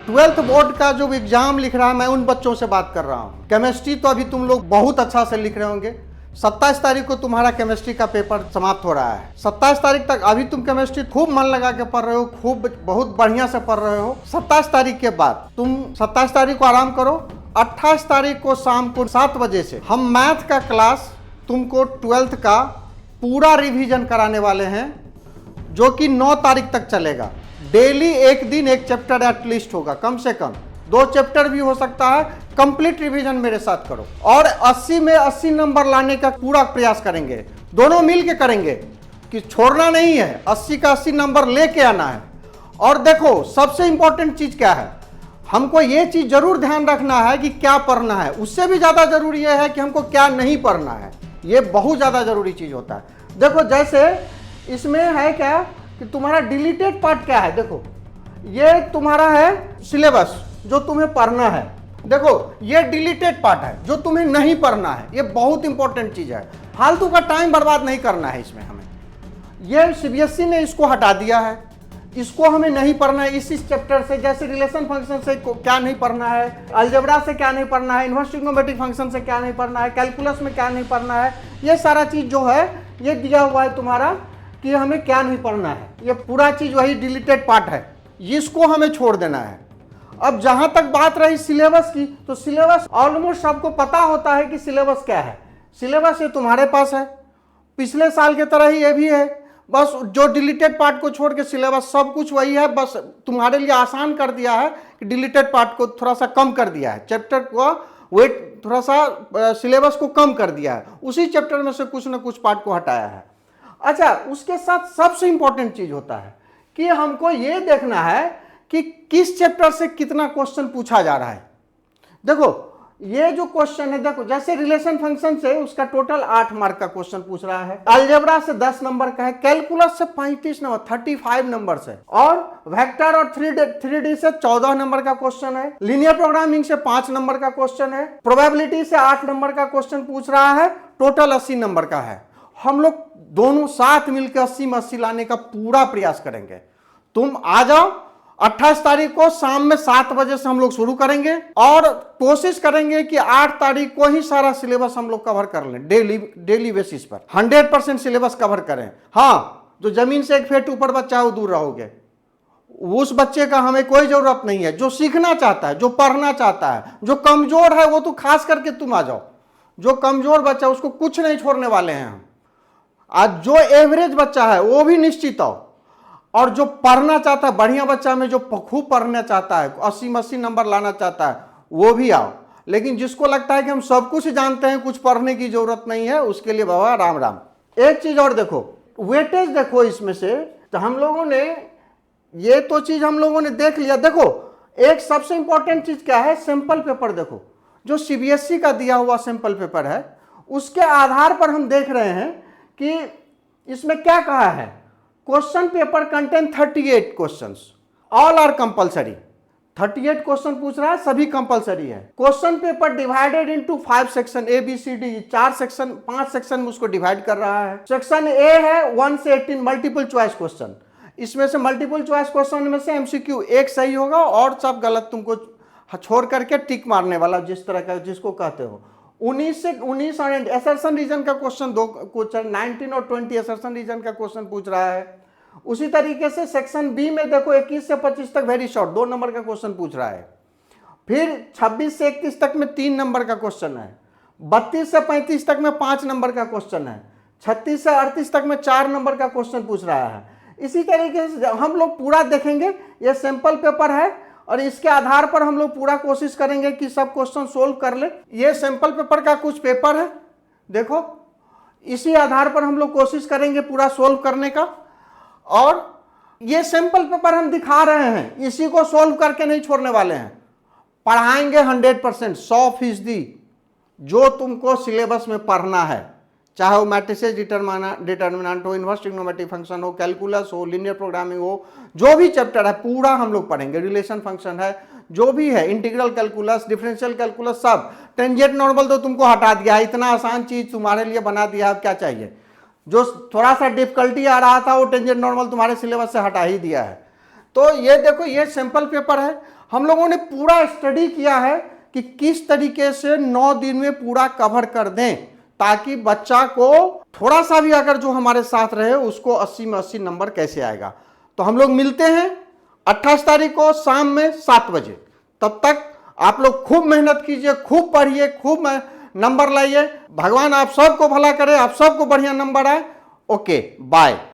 Twelfth board का जो exam लिख रहा है, मैं उन बच्चों से बात कर रहा हूँ। केमिस्ट्री तो अभी तुम लोग बहुत अच्छा से लिख रहे होंगे। 27 तारीख को तुम्हारा केमिस्ट्री का पेपर समाप्त हो रहा है। 27 तारीख तक अभी तुम केमिस्ट्री खूब मन लगा के पढ़ रहे हो, खूब बहुत बढ़िया से पढ़ रहे हो। 27 तारीख के बाद तुम 27 तारीख को आराम करो। 28 तारीख को शाम को 7 बजे से हम मैथ का क्लास तुमको 12th का पूरा रिवीजन कराने वाले हैं, जो कि 9 तारीख तक चलेगा। डेली एक दिन एक चैप्टर एटलीस्ट होगा, कम से कम 2 चैप्टर भी हो सकता है। कंप्लीट रिवीजन मेरे साथ करो और 80 में 80 नंबर लाने का पूरा प्रयास करेंगे। दोनों मिल के करेंगे कि छोड़ना नहीं है, 80 का 80 नंबर लेके आना है। और देखो सबसे इंपॉर्टेंट चीज क्या है, हमको ये चीज जरूर ध्यान रखना है कि क्या पढ़ना है। उससे भी ज्यादा जरूरी है कि हमको क्या नहीं पढ़ना है। ये बहुत ज्यादा जरूरी चीज होता है। देखो जैसे इसमें है क्या कि तुम्हारा डिलीटेड पार्ट क्या है। देखो ये तुम्हारा है सिलेबस जो तुम्हें पढ़ना है। देखो ये डिलीटेड पार्ट है जो तुम्हें नहीं पढ़ना है। ये बहुत इंपॉर्टेंट चीज है, फालतू का टाइम बर्बाद नहीं करना है इसमें हमें। ये सीबीएसई ने इसको हटा दिया है, इसको हमें नहीं पढ़ना है। इस चैप्टर से जैसे रिलेशन फंक्शन से क्या नहीं पढ़ना है, अलजेब्रा से क्या नहीं पढ़ना है, इनवर्स ट्रिग्नोमेट्रिक फंक्शन से क्या नहीं पढ़ना है, कैलकुलस में क्या नहीं पढ़ना है। ये सारा चीज जो है ये दिया हुआ है तुम्हारा कि हमें क्या नहीं पढ़ना है। ये पूरा चीज वही डिलीटेड पार्ट है, इसको हमें छोड़ देना है। अब जहां तक बात रही सिलेबस की, तो सिलेबस ऑलमोस्ट सबको पता होता है कि सिलेबस क्या है। सिलेबस ये तुम्हारे पास है, पिछले साल के तरह ही ये भी है। बस जो डिलीटेड पार्ट को छोड़ के सिलेबस सब कुछ वही है। बस तुम्हारे लिए आसान कर दिया है कि डिलीटेड पार्ट को थोड़ा सा कम कर दिया है, चैप्टर को वेट थोड़ा सा सिलेबस को कम कर दिया है, उसी चैप्टर में से कुछ ना कुछ पार्ट को हटाया है। अच्छा, उसके साथ सबसे इंपॉर्टेंट चीज होता है कि हमको ये देखना है कि किस चैप्टर से कितना क्वेश्चन पूछा जा रहा है। देखो ये जो क्वेश्चन है, देखो जैसे रिलेशन फंक्शन से उसका टोटल 8 मार्क का क्वेश्चन पूछ रहा है, अलजेब्रा से 10 नंबर का है, कैलकुलस से 35 नंबर 35 नंबर से, और वेक्टर और 3D से 14 नंबर का क्वेश्चन है, लीनियर प्रोग्रामिंग से 5 नंबर का क्वेश्चन है, प्रोबेबिलिटी से 8 नंबर का क्वेश्चन पूछ रहा है, टोटल 80 नंबर का है। हम लोग दोनों साथ मिलकर 80 में 80 लाने का पूरा प्रयास करेंगे। तुम आ जाओ, 28 तारीख को शाम में 7 बजे से हम लोग शुरू करेंगे और कोशिश करेंगे कि 8 तारीख को ही सारा सिलेबस हम लोग कवर कर लें। डेली बेसिस पर 100% सिलेबस कवर करें। हाँ, जो जमीन से 1 फीट ऊपर बच्चा है वो दूर रहोगे, उस बच्चे का हमें कोई जरूरत नहीं है। जो सीखना चाहता है, जो पढ़ना चाहता है, जो कमजोर है, वो तो खास करके तुम आ जाओ। जो कमजोर बच्चा उसको कुछ नहीं छोड़ने वाले हैं हम। आज जो एवरेज बच्चा है वो भी निश्चित आओ, और जो पढ़ना चाहता है, बढ़िया बच्चा में जो खूब पढ़ना चाहता है, 80 में 80 नंबर लाना चाहता है, वो भी आओ। लेकिन जिसको लगता है कि हम सब कुछ जानते हैं, कुछ पढ़ने की जरूरत नहीं है, उसके लिए बाबा राम राम। एक चीज और देखो, वेटेज देखो इसमें से। तो हम लोगों ने ये तो चीज हम लोगों ने देख लिया। देखो एक सबसे इंपॉर्टेंट चीज क्या है, सैंपल पेपर। देखो जो सीबीएसई का दिया हुआ सैंपल पेपर है, उसके आधार पर हम देख रहे हैं कि इसमें क्या कहा है। Question paper contain 38 questions, all are compulsory. 38 question पूछ रहा है, सभी कंपलसरी है। Question paper divided into 5 section, A B C D, 4 section, 5 section में उसको डिवाइड कर रहा है। सेक्शन ए है 1 से 18 मल्टीपल चॉइस क्वेश्चन। इसमें से मल्टीपल चॉइस क्वेश्चन में से एमसीक्यू एक सही होगा और सब गलत, तुमको छोड़ करके टिक मारने वाला, जिस तरह का जिसको कहते हो। 19 से 19 और असर्शन रीजन का क्वेश्चन 2 क्वेश्चन, 19 और 20 असर्शन रीजन का क्वेश्चन पूछ रहा है। उसी तरीके से सेक्शन बी में देखो 21 से 25 तक वेरी शॉर्ट 2 नंबर का क्वेश्चन पूछ रहा है। फिर 26 से 31 तक में 3 नंबर का क्वेश्चन है। 32 से 35 तक में 5 नंबर का क्वेश्चन है। 36 से 38 तक में 4 नंबर का क्वेश्चन पूछ रहा है। इसी तरीके से हम लोग पूरा देखेंगे। ये सैंपल पेपर है और इसके आधार पर हम लोग पूरा कोशिश करेंगे कि सब क्वेश्चन सोल्व कर ले। ये सैंपल पेपर का कुछ पेपर है, देखो इसी आधार पर हम लोग कोशिश करेंगे पूरा सोल्व करने का। और ये सैंपल पेपर हम दिखा रहे हैं, इसी को सोल्व करके नहीं छोड़ने वाले हैं। पढ़ाएंगे 100%, 100% जो तुमको सिलेबस में पढ़ना है, चाहे वो मैट्रिसेस डिटर्मिनेंट हो, इनवर्स ट्रिग्नोमेट्रिक फंक्शन हो, कैलकुलस हो, लीनियर प्रोग्रामिंग हो, जो भी चैप्टर है पूरा हम लोग पढ़ेंगे। रिलेशन फंक्शन है, जो भी है, इंटीग्रल कैलकुलस, डिफरेंशियल कैलकुलस, सब। टेंजेंट नॉर्मल तो तुमको हटा दिया है, इतना आसान चीज तुम्हारे लिए बना दिया, अब क्या चाहिए। जो थोड़ा सा डिफिकल्टी आ रहा था वो टेंजेंट नॉर्मल तुम्हारे सिलेबस से हटा ही दिया है। तो ये देखो ये सैंपल पेपर है। हम लोगों ने पूरा स्टडी किया है कि किस तरीके से 9 दिन में पूरा कवर कर दें, ताकि बच्चा को थोड़ा सा भी अगर जो हमारे साथ रहे उसको 80 में 80 नंबर कैसे आएगा। तो हम लोग मिलते हैं 28 तारीख को शाम में 7 बजे। तब तक आप लोग खूब मेहनत कीजिए, खूब पढ़िए, खूब नंबर लाइए। भगवान आप सबको भला करे, आप सबको बढ़िया नंबर आए। Okay, bye.